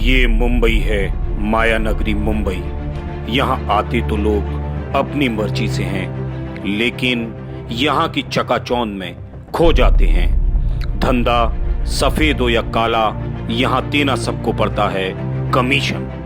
ये मुंबई है, माया नगरी मुंबई। यहाँ आते तो लोग अपनी मर्जी से हैं, लेकिन यहाँ की चकाचौंध में खो जाते हैं। धंधा सफेद हो या काला, यहाँ देना सबको पड़ता है कमीशन।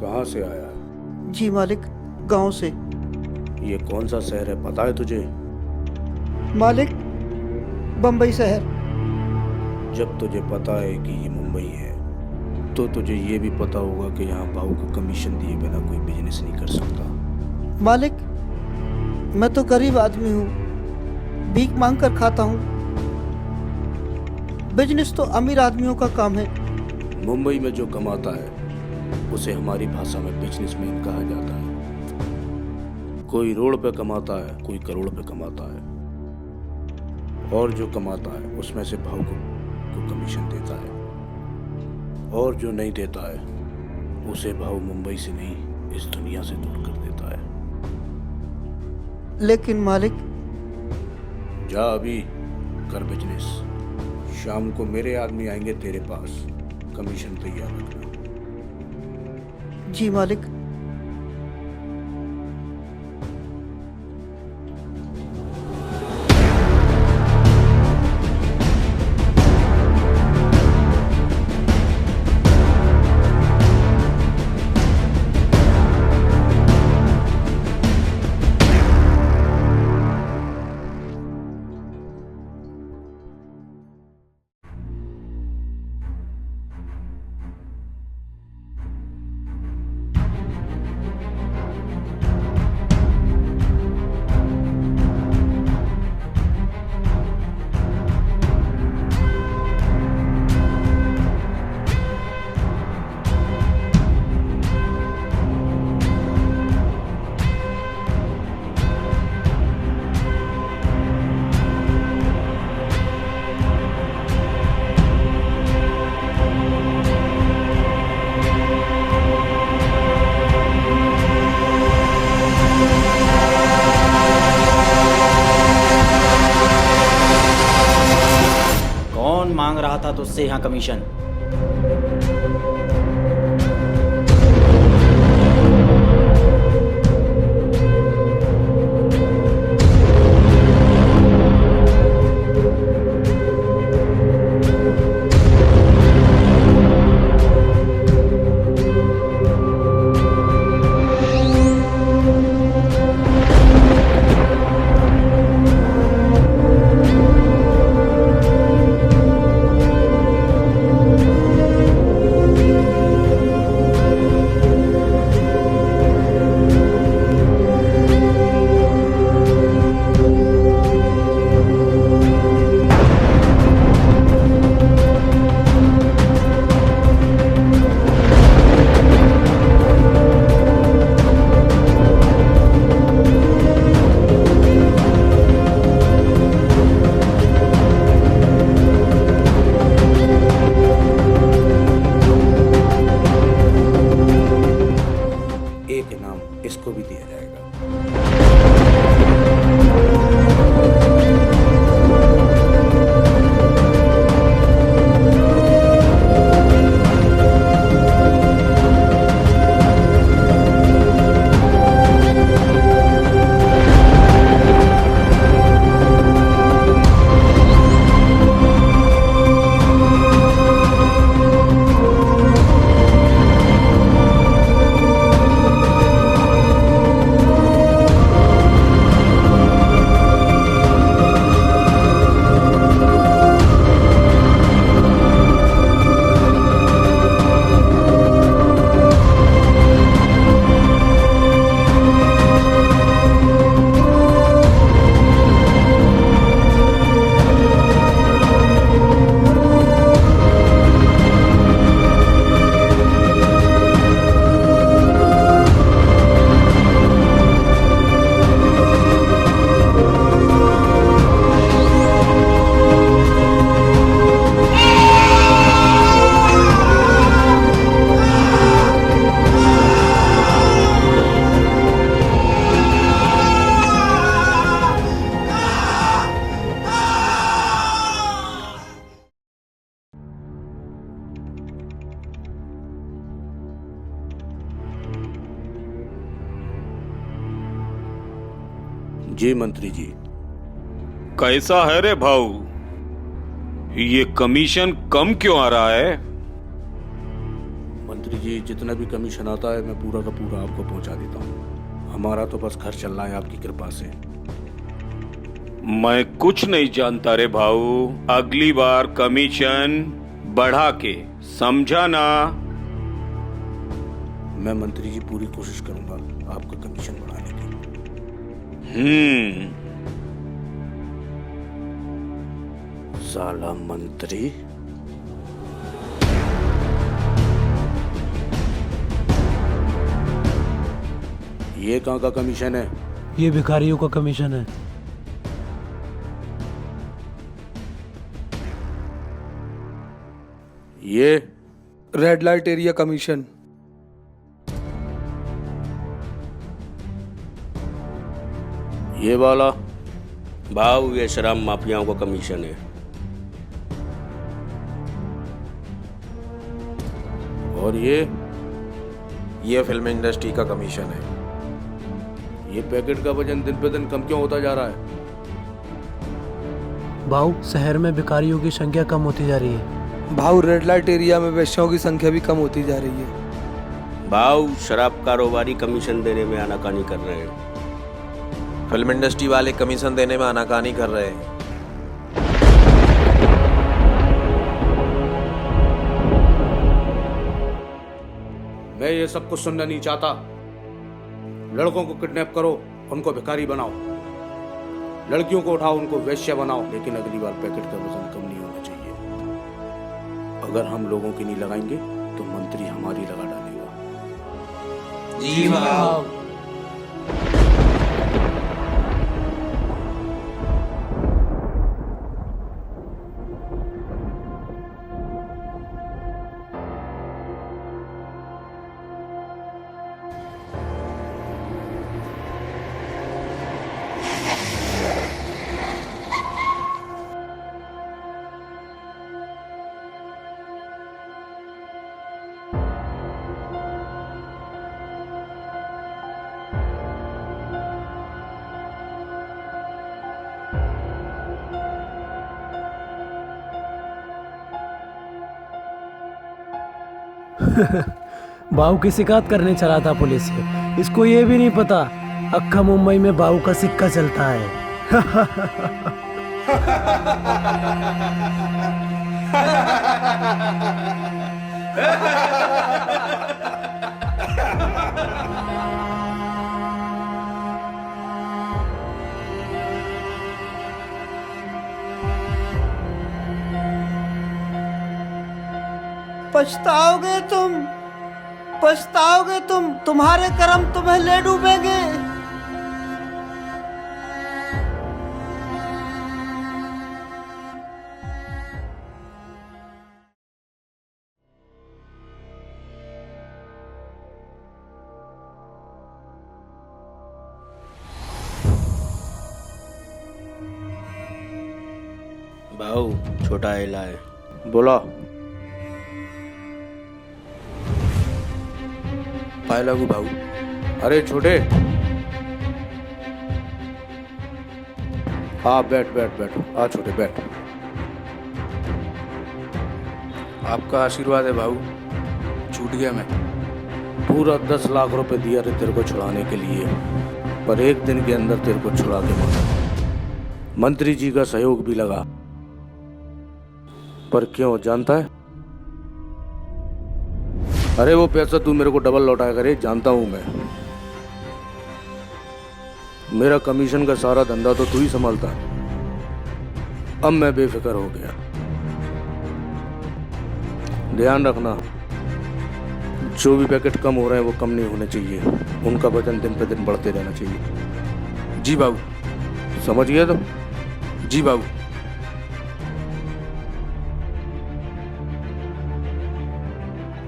कहाँ से आया है? जी मालिक, गांव से। ये कौन सा शहर है, पता है तुझे? मालिक, बम्बई शहर। जब तुझे पता है कि ये मुंबई है, तो तुझे ये भी पता होगा कि यहाँ भाव को कमीशन दिए बिना कोई बिजनेस नहीं कर सकता। मालिक, मैं तो गरीब आदमी हूँ, भीख मांग कर खाता हूँ। बिजनेस तो अमीर आदमियों का काम है। मुंबई में जो कमाता है उसे हमारी भाषा में बिजनेसमैन कहा जाता है। कोई रोड पे कमाता है, कोई करोड़ पे कमाता है, और जो कमाता है उसमें से भाव को कमीशन देता है, और जो नहीं देता है उसे भाव मुंबई से नहीं, इस दुनिया से दूर कर देता है। लेकिन मालिक। जा अभी कर बिजनेस। शाम को मेरे आदमी आएंगे तेरे पास, कमीशन तैयार रखना। जी मालिक। मांग रहा था तुझसे यहाँ कमीशन? जी मंत्री जी। कैसा है रे भाऊ, ये कमीशन कम क्यों आ रहा है? मंत्री जी, जितना भी कमीशन आता है मैं पूरा का पूरा आपको पहुंचा देता हूँ। हमारा तो बस घर चल रहा है आपकी कृपा से। मैं कुछ नहीं जानता रे भाऊ, अगली बार कमीशन बढ़ा के, समझा ना? मैं मंत्री जी पूरी कोशिश करूंगा आपका कमीशन बढ़ाने की। साला मंत्री। ये कहाँ का कमीशन है? ये भिखारियों का कमीशन है। ये रेड लाइट एरिया कमीशन। ये वाला भाव ये शराब माफियाओं का कमीशन है। और ये फिल्म इंडस्ट्री का कमीशन है। ये पैकेट का वजन दिन पे दिन कम क्यों होता जा रहा है? भाऊ, शहर में भिखारियों की संख्या कम होती जा रही है। भाव रेड लाइट एरिया में वेश्याओं की संख्या भी कम होती जा रही है। भाव शराब कारोबारी कमीशन देने में आनाकानी कर रहे हैं। फिल्म इंडस्ट्री वाले कमीशन देने में आनाकानी कर रहे हैं। मैं ये सब कुछ सुनना नहीं चाहता। लड़कों को किडनैप करो, उनको भिखारी बनाओ, लड़कियों को उठाओ, उनको वेश्या बनाओ, लेकिन अगली बार पैकेट का वजन कम नहीं होना चाहिए। अगर हम लोगों की नहीं लगाएंगे तो मंत्री हमारी लगा डालेगा। जी भाव। बाऊ की शिकायत करने चला था पुलिस से। इसको ये भी नहीं पता अक्खा मुंबई में बाऊ का सिक्का चलता है। पछताओगे तुम, पछताओगे तुम, तुम्हारे कर्म तुम्हें ले डूबेंगे। भाव छोटा एला है। बोला। पाए लागू भाऊ। अरे छोटे, आ बैठ बैठ बैठ, आ छोटे बैठ। आपका आशीर्वाद है भाऊ, छूट गया मैं। पूरा 10 लाख रुपए दिया रे तेरे को छुड़ाने के लिए, पर एक दिन के अंदर तेरे को छुड़ा के मारा। मंत्री जी का सहयोग भी लगा, पर क्यों जानता है? अरे वो पैसा तू मेरे को डबल लौटाया करे, जानता हूं मैं। मेरा कमीशन का सारा धंधा तो तू ही संभालता है। अब मैं बेफिक्र हो गया। ध्यान रखना, जो भी पैकेट कम हो रहे हैं वो कम नहीं होने चाहिए, उनका वजन दिन पे दिन बढ़ते रहना चाहिए। जी बाबू। समझ गया तुम? जी बाबू।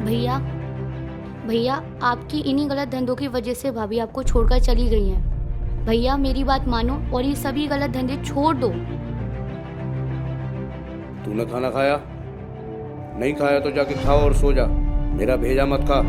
भैया, भैया आपकी इन्हीं गलत धंधों की वजह से भाभी आपको छोड़कर चली गई हैं। भैया मेरी बात मानो और ये सभी गलत धंधे छोड़ दो। तूने खाना खाया? नहीं खाया तो जाके खाओ और सो जा, मेरा भेजा मत खा।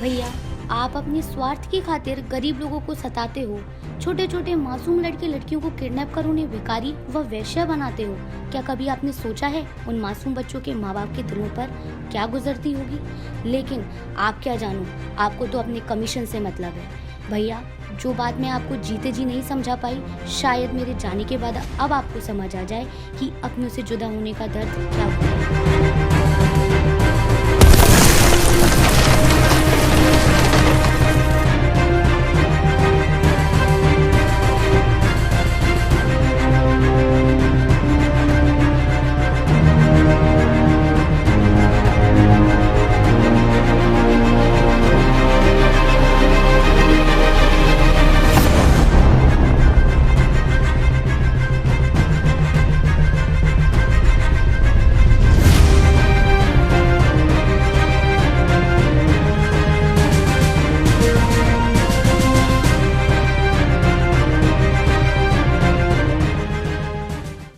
भैया आप अपने स्वार्थ की खातिर गरीब लोगों को सताते हो, छोटे छोटे मासूम लड़के लड़कियों को किडनैप कर उन्हें भिखारी व वेश्या बनाते हो। क्या कभी आपने सोचा है उन मासूम बच्चों के माँ बाप के दिलों पर क्या गुजरती होगी? लेकिन आप क्या जानो, आपको तो अपने कमीशन से मतलब है। भैया जो बात मैं आपको जीते जी नहीं समझा पाई, शायद मेरे जाने के बाद अब आपको समझ आ जाए कि अपनों से जुदा होने का दर्द क्या होता है।